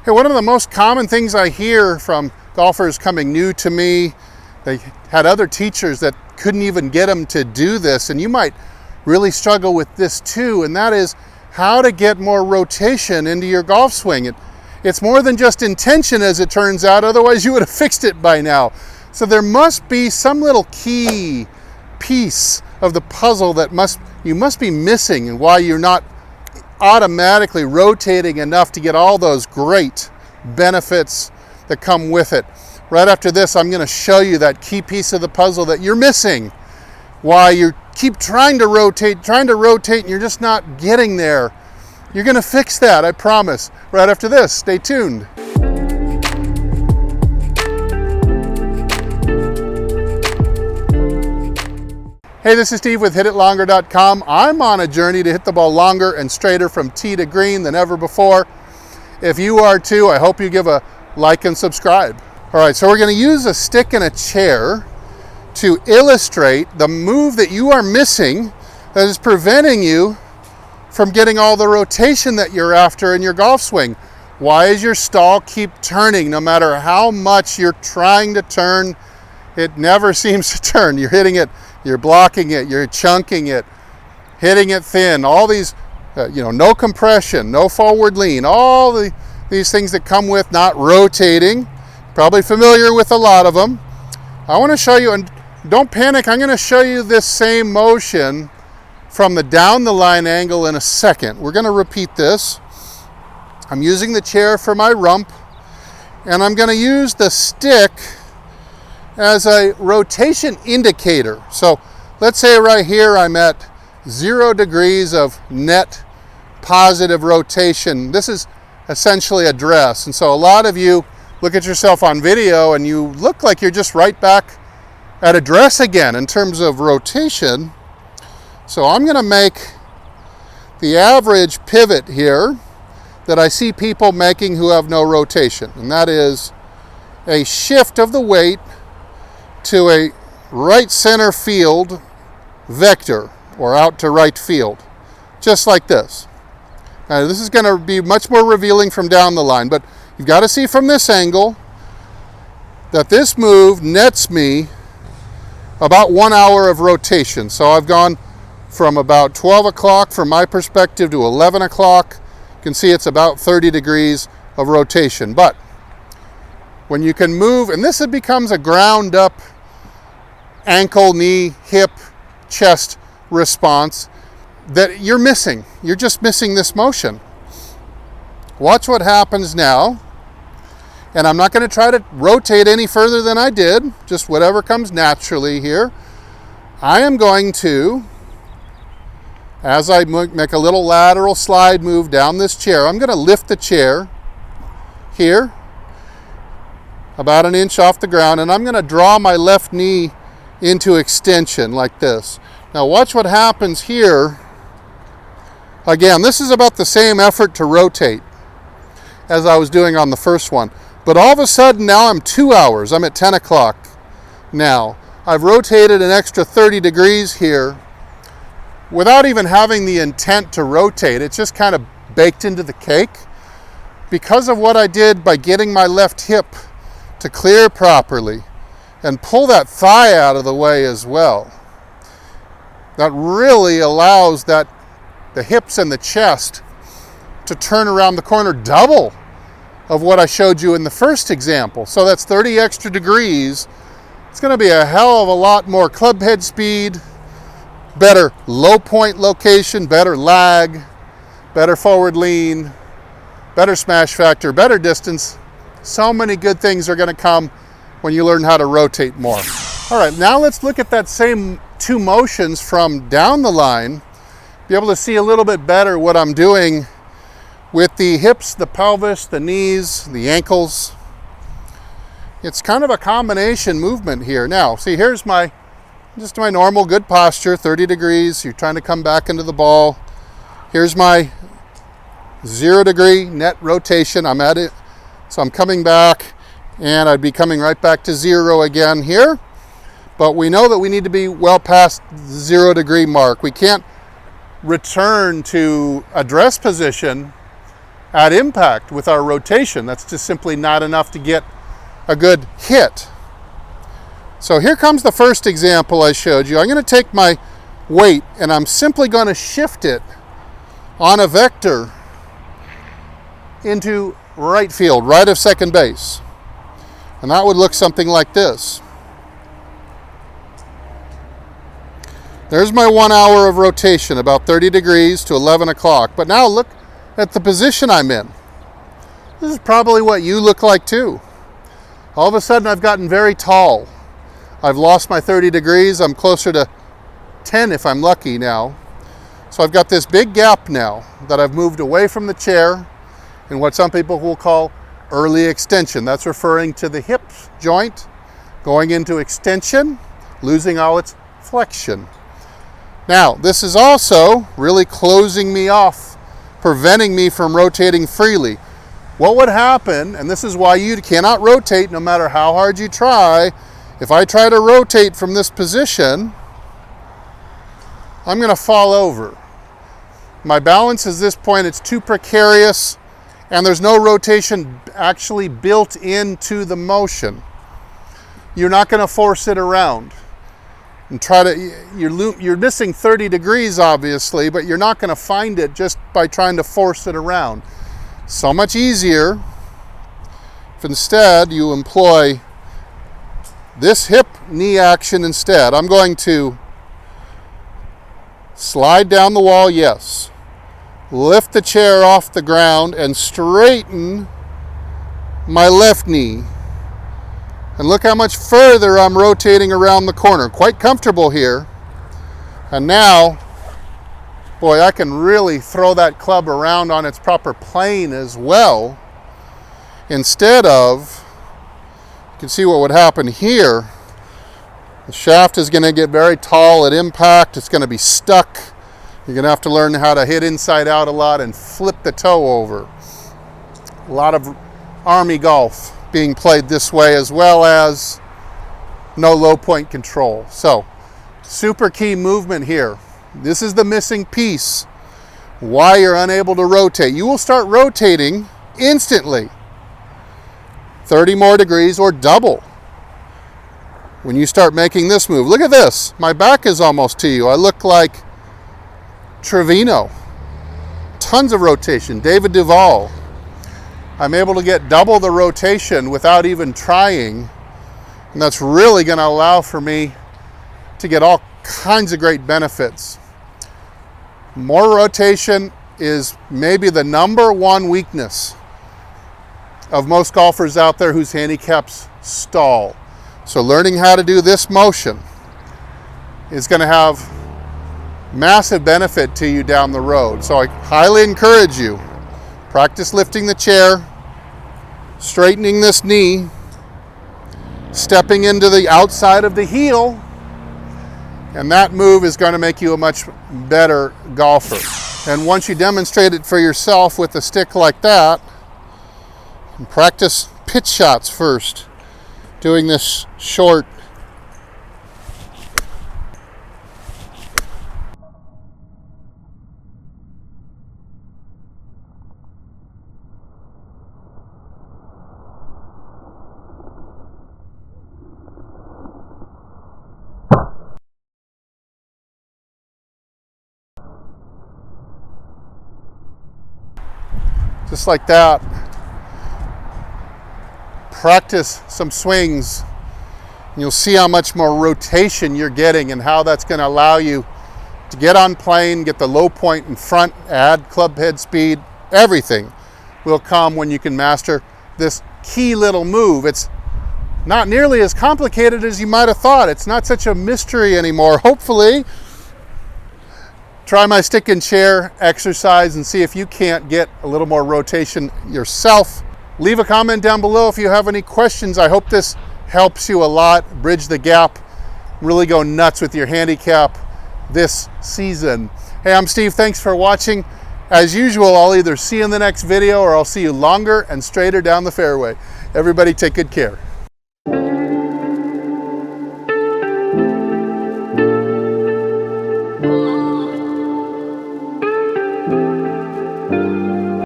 Hey, one of the most common things I hear from golfers coming new to me, they had other teachers that couldn't even get them to do this, and you might really struggle with this too, and that is how to get more rotation into your golf swing. It's more than just intention, as it turns out, otherwise you would have fixed it by now. So there must be some little key piece of the puzzle that you must be missing, and why you're not automatically rotating enough to get all those great benefits that come with it. Right after this, I'm going to show you that key piece of the puzzle that you're missing, why you keep trying to rotate, and you're just not getting there. You're going to fix that, I promise. Right after this, stay tuned. Hey, this is Steve with HitItLonger.com. I'm on a journey to hit the ball longer and straighter from tee to green than ever before. If you are too, I hope you give a like and subscribe. All right, so we're going to use a stick and a chair to illustrate the move that you are missing that is preventing you from getting all the rotation that you're after in your golf swing. Why does your stall keep turning no matter how much you're trying to turn? It never seems to turn. You're hitting it, you're blocking it, you're chunking it, hitting it thin, all these, no compression, no forward lean, all these things that come with not rotating. Probably familiar with a lot of them. I want to show you, and don't panic, I'm going to show you this same motion from the down the line angle in a second. We're going to repeat this. I'm using the chair for my rump, and I'm going to use the stick as a rotation indicator. So let's say right here I'm at 0 degrees of net positive rotation. This is essentially address. And so a lot of you look at yourself on video and you look like you're just right back at address again in terms of rotation. So I'm going to make the average pivot here that I see people making who have no rotation. And that is a shift of the weight to a right center field vector, or out to right field, just like this. Now this is going to be much more revealing from down the line, but you've got to see from this angle that this move nets me about 1 hour of rotation. So I've gone from about 12 o'clock from my perspective to 11 o'clock. You can see it's about 30 degrees of rotation. But when you can move, and this becomes a ground up ankle, knee, hip, chest response that you're missing. You're just missing this motion. Watch what happens now. And I'm not going to try to rotate any further than I did, just whatever comes naturally here. I am going to, as I make a little lateral slide move down this chair, I'm going to lift the chair here about 1 inch off the ground, and I'm going to draw my left knee into extension like this. Now watch what happens here. Again, this is about the same effort to rotate as I was doing on the first one. But all of a sudden now I'm 2 hours. I'm at 10 o'clock now. I've rotated an extra 30 degrees here without even having the intent to rotate. It's just kind of baked into the cake because of what I did by getting my left hip to clear properly and pull that thigh out of the way as well. That really allows the hips and the chest to turn around the corner double of what I showed you in the first example. So that's 30 extra degrees. It's going to be a hell of a lot more club head speed, better low point location, better lag, better forward lean, better smash factor, better distance. So many good things are going to come when you learn how to rotate more. All right, now let's look at that same two motions from down the line, be able to see a little bit better what I'm doing with the hips, the pelvis, the knees, the ankles. It's kind of a combination movement here. Now, see, here's just my normal good posture, 30 degrees. You're trying to come back into the ball. Here's my 0 degree net rotation. I'm at it. So I'm coming back, and I'd be coming right back to 0 again here. But we know that we need to be well past the 0 degree mark. We can't return to address position at impact with our rotation. That's just simply not enough to get a good hit. So here comes the first example I showed you. I'm going to take my weight and I'm simply going to shift it on a vector into right field, right of second base. And that would look something like this. There's my 1 hour of rotation, about 30 degrees to 11 o'clock. But now look at the position I'm in. This is probably what you look like too. All of a sudden I've gotten very tall. I've lost my 30 degrees. I'm closer to 10 if I'm lucky now. So I've got this big gap now that I've moved away from the chair in what some people will call early extension. That's referring to the hip joint going into extension, losing all its flexion. Now, this is also really closing me off, preventing me from rotating freely. What would happen, and this is why you cannot rotate no matter how hard you try, if I try to rotate from this position, I'm going to fall over. My balance at this point, it's too precarious, and there's no rotation actually built into the motion. You're not going to force it around. And you're missing 30 degrees obviously, but you're not going to find it just by trying to force it around. So much easier if instead you employ this hip knee action instead. I'm going to slide down the wall, yes. Lift the chair off the ground and straighten my left knee. And look how much further I'm rotating around the corner. Quite comfortable here. And now, boy, I can really throw that club around on its proper plane as well. Instead of, you can see what would happen here. The shaft is going to get very tall at impact. It's going to be stuck. You're going to have to learn how to hit inside out a lot and flip the toe over. A lot of Army golf being played this way, as well as no low point control. So, super key movement here. This is the missing piece. Why you're unable to rotate. You will start rotating instantly. 30 more degrees or double when you start making this move. Look at this. My back is almost to you. I look like Trevino. Tons of rotation. David Duvall. I'm able to get double the rotation without even trying. And that's really going to allow for me to get all kinds of great benefits. More rotation is maybe the number one weakness of most golfers out there whose handicaps stall. So learning how to do this motion is going to have massive benefit to you down the road. So I highly encourage you, practice lifting the chair, straightening this knee, stepping into the outside of the heel, and that move is going to make you a much better golfer. And once you demonstrate it for yourself with a stick like that, practice pitch shots first, doing this short just like that. Practice some swings and you'll see how much more rotation you're getting and how that's going to allow you to get on plane, get the low point in front, add club head speed. Everything will come when you can master this key little move. It's not nearly as complicated as you might have thought. It's not such a mystery anymore, hopefully. Try my stick and chair exercise and see if you can't get a little more rotation yourself. Leave a comment down below if you have any questions. I hope this helps you a lot. Bridge the gap. Really go nuts with your handicap this season. Hey, I'm Steve. Thanks for watching. As usual, I'll either see you in the next video or I'll see you longer and straighter down the fairway. Everybody take good care.